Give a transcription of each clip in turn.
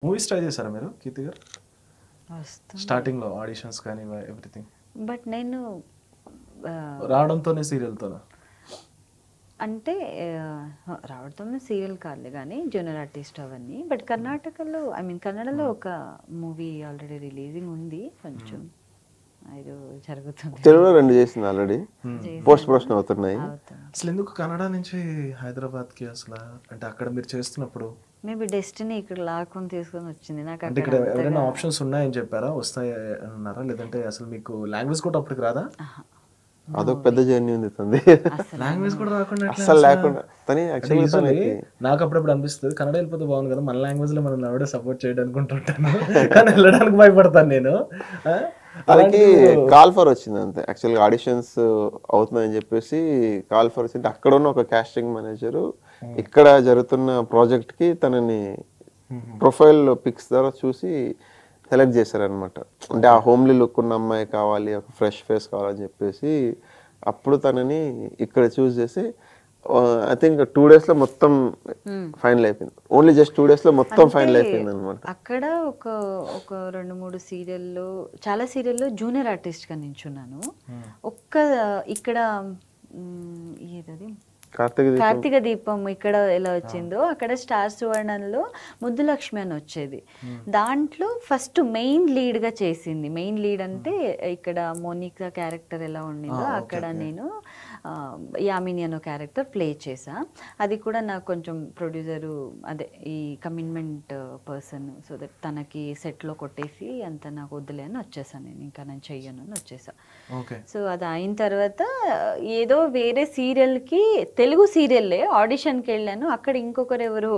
Movies try చేశారా మీరు కీర్తి గారు? వస్తుంది. స్టార్టింగ్‌లో ఆడిషన్స్ కానీ ఎవ్రీథింగ్ బట్ నేను రావడంతోనే సీరియల్‌తోనా? అంటే రావడంతో సీరియల్ కాదులే కానీ జూనియర్ ఆర్టిస్ట్ అవన్నీ. బట్ కర్ణాటకలో కన్నడలో ఒక మూవీ ఆల్రెడీ రిలీజింగ్ ఉంది. కొంచెం ఇది జరుగుతుంది. తెలుగులో 2 చేసింది ఆల్రెడీ. పోస్ట్ ప్రొడక్షన్ అవుతున్నాయి. అసలు ఎందుకు కన్నడ నుంచి హైదరాబాద్కి అసలు? అంటే అక్కడ మీరు చేస్తున్నప్పుడు మేబీ డెస్టినీ ఇక్కడ లాక్కొని తీసుకొని వచ్చింది నాకు. అంటే ఇక్కడ ఎవరైనా ఆప్షన్స్ ఉన్నాయని చెప్పారా? వస్తాయి అన్నారా? లేదంటే అసలు మీకు లాంగ్వేజ్ కూడా అప్పటికి రాదా? అదొక పెద్ద జర్నీ ఉంది తంది. లాంగ్వేజ్ కూడా రాకుండా అసలు లేకుండా తని యాక్చువల్లీ నాకు అప్పుడప్పుడు అనిపిస్తుంది కన్నడ వెళ్ళిపోతే బాగుంది కదా, మన లాంగ్వేజ్ లో మనం ఎవడో సపోర్ట్ చేయడానికి అనుకుంటుంటాను కానీ వెళ్ళడానికి భయపడతాను నేను. తనకి కాల్ ఫర్ వచ్చింది అంతే. యాక్చువల్గా ఆడిషన్స్ అవుతున్నాయని చెప్పేసి కాల్ ఫర్ వచ్చింది. అక్కడ ఉన్న ఒక కాస్టింగ్ మేనేజరు ఇక్కడ జరుగుతున్న ప్రాజెక్ట్ కి తనని ప్రొఫైల్ పిక్స్ ద్వారా చూసి సెలెక్ట్ చేశారనమాట. అంటే ఆ హోమ్లీ లుక్ ఉన్న అమ్మాయి కావాలి, ఒక ఫ్రెష్ ఫేస్ కావాలని చెప్పేసి అప్పుడు తనని ఇక్కడ చూస్ చేసి ఐ థింక్ 2 days లో మొత్తం ఫైనల్ అయిపోయింది. ఓన్లీ జస్ట్ 2 days లో మొత్తం ఫైనల్ అయిపోయింది అనమాట. అక్కడ ఒక 2-3 సీరియల్లో, చాలా సీరియల్లో జూనియర్ ఆర్టిస్ట్ గా నించున్నాను. ఇక్కడ ఏదది కార్తీక దీపం ఇక్కడ ఎలా వచ్చిందో అక్కడ స్టార్ సువర్ణంలో ముద్దులక్ష్మి అని వచ్చేది. దాంట్లో ఫస్ట్ మెయిన్ లీడ్ గా చేసింది. మెయిన్ లీడ్ అంటే ఇక్కడ మోనికా క్యారెక్టర్ ఎలా ఉండిందో అక్కడ నేను యామిని అనే క్యారెక్టర్ ప్లే చేసా. అది కూడా నాకు కొంచెం ప్రొడ్యూసరు అదే ఈ కమిట్మెంట్ పర్సన్, సో దట్ తనకి సెట్లో కొట్టేసి అంత నాకు వద్దులే అని వచ్చేసాను. నేను చెయ్యను అని వచ్చేసా. సో అది అయిన తర్వాత ఏదో వేరే సీరియల్కి, తెలుగు సీరియల్లే ఆడిషన్కి వెళ్ళాను. అక్కడ ఇంకొకరు ఎవరు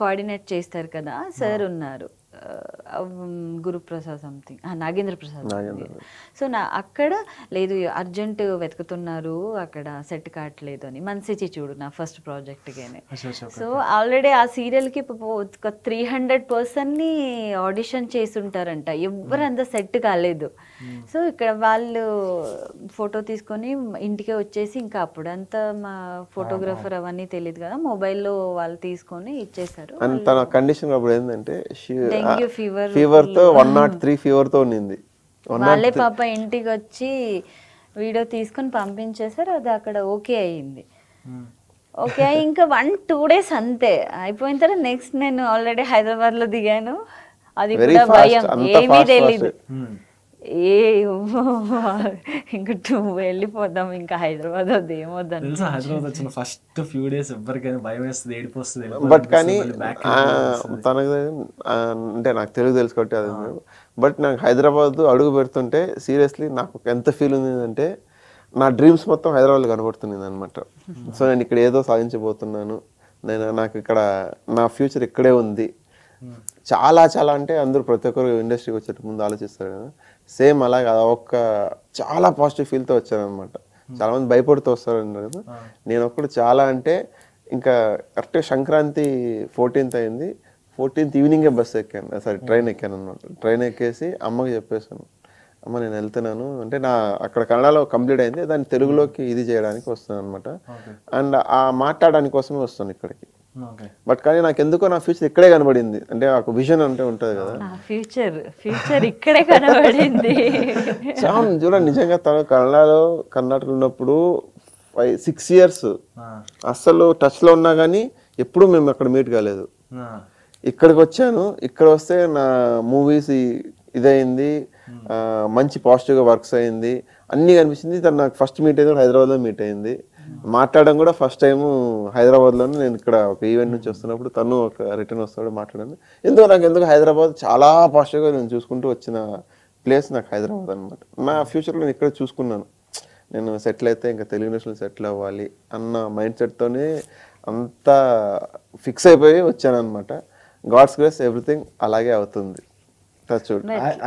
కోఆర్డినేట్ చేస్తారు కదా సార్ ఉన్నారు, గురుప్రసాద్ సంథింగ్, నాగేంద్ర ప్రసాద్. సో అక్కడ లేదు అర్జెంట్ వెతుకుతున్నారు, అక్కడ సెట్ కావట్లేదు అని. మనసిచి చూడు నా ఫస్ట్ ప్రాజెక్ట్గానే. సో ఆల్రెడీ ఆ సీరియల్కి 300 పర్సన్ని ఆడిషన్ చేసి ఉంటారంట, ఎవరంతా సెట్ కాలేదు. సో ఇక్కడ వాళ్ళు ఫోటో తీసుకొని ఇంటికే వచ్చేసి, ఇంకా అప్పుడంతా మా ఫోటోగ్రాఫర్ అవన్నీ తెలియదు కదా, మొబైల్లో వాళ్ళు తీసుకొని ఇచ్చేసారు. తన కండిషన్ అప్పుడు ఏంటంటే డెంగ్యూ ఫీవర్ తో 103 ఫీవర్ తో ఉన్నింది. వాళ్ళే పాప ఇంటికి వచ్చి వీడియో తీసుకొని పంపించేసారు. అది అక్కడ ఓకే అయ్యింది. ఓకే ఇంకా 1-2 days అంతే అయిపోయిన తర్వాత నెక్స్ట్ నేను ఆల్రెడీ హైదరాబాద్ లో దిగాను. అది కూడా భయం, ఏమీ తెలీదు. ఇంకా వెళ్ళిపోదాం ఇంకా హైదరాబాద్ వద్దు, ఏమొద్దాం. హైదరాబాద్ వచ్చిన ఫస్ట్ ఫ్యూ డేస్ ఎవరికైనా భయం వేస్తుంది, ఏడిపోస్తుంది. బట్ కానీ తనకు అంటే నాకు తెలుగు తెలుసు కాబట్టి అది. బట్ నాకు హైదరాబాద్ అడుగు పెడుతుంటే సీరియస్లీ నాకు ఎంత ఫీల్ ఉంది అంటే నా డ్రీమ్స్ మొత్తం హైదరాబాద్లో కనబడుతుంది అనమాట. సో నేను ఇక్కడ ఏదో సాధించబోతున్నాను, నాకు ఇక్కడ నా ఫ్యూచర్ ఇక్కడే ఉంది. చాలా చాలా అంటే అందరూ ప్రతి ఒక్కరు ఇండస్ట్రీకి వచ్చేట ముందు ఆలోచిస్తారు కదా, సేమ్ అలాగే ఒక్క చాలా పాజిటివ్ ఫీల్తో వచ్చారనమాట. చాలా మంది భయపడుతూ వస్తారు కదా, నేను ఒక్కడు చాలా అంటే ఇంకా కరెక్ట్గా సంక్రాంతి 14th అయింది. 14th ఈవినింగే బస్సు ఎక్కాను, సారీ ట్రైన్ ఎక్కాను అనమాట. ట్రైన్ ఎక్కేసి అమ్మకి చెప్పేశాను, అమ్మ నేను వెళ్తున్నాను అంటే, నా అక్కడ కన్నడలో కంప్లీట్ అయింది, దాన్ని తెలుగులోకి ఇది చేయడానికి వస్తున్నాను అనమాట. అండ్ ఆ మాట్లాడడానికి కోసమే వస్తాను ఇక్కడికి. బట్ కానీ నాకు ఎందుకో నా ఫ్యూచర్ ఇక్కడే కనబడింది. అంటే ఒక విజన్ అంటే ఉంటది కదా, ఫ్యూచర్ ఇక్కడే కనబడింది. చాలా చూడండి నిజంగా తను కర్ణాటకలో ఉన్నప్పుడు 5-6 years అస్సలు టచ్ లో ఉన్నా కానీ ఎప్పుడు మేము అక్కడ మీట్ కాలేదు. ఇక్కడికి వచ్చాను, ఇక్కడ వస్తే నా మూవీస్ ఇదయింది, మంచి పాజిటివ్గా వర్క్స్ అయింది, అన్నీ కనిపించింది. తను నాకు ఫస్ట్ మీట్ అయింది హైదరాబాద్లో మీట్ అయింది. మాట్లాడడం కూడా ఫస్ట్ టైము హైదరాబాద్లోనే. నేను ఇక్కడ ఒక ఈవెంట్ నుంచి వస్తున్నప్పుడు తను ఒక రిటర్న్ వస్తాడు మాట్లాడాను. ఎందుకు హైదరాబాద్ చాలా పాజిటివ్గా నేను చూసుకుంటూ వచ్చిన ప్లేస్ నాకు హైదరాబాద్ అనమాట. నా ఫ్యూచర్లో నేను ఇక్కడ చూసుకున్నాను, నేను సెటిల్ అయితే ఇంకా తెలుగు ఇండస్ట్రీలో సెటిల్ అవ్వాలి అన్న మైండ్ సెట్తోనే అంతా ఫిక్స్ అయిపోయి వచ్చాను అనమాట. గాడ్స్ గ్రేస్ ఎవ్రీథింగ్ అలాగే అవుతుంది.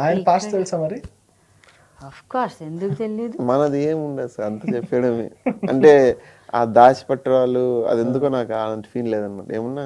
ఆయన పాస్ట్ తెలుసా మరి? ఆఫ్ కోర్స్, ఎందుకు తెలియదు. మనది ఏముండదు సార్, అంత చెప్పడమే. అంటే ఆ దాచిపట్టరాలు అది ఎందుకో నాకు అలాంటి ఫీల్ లేదనమాట. ఏమున్నా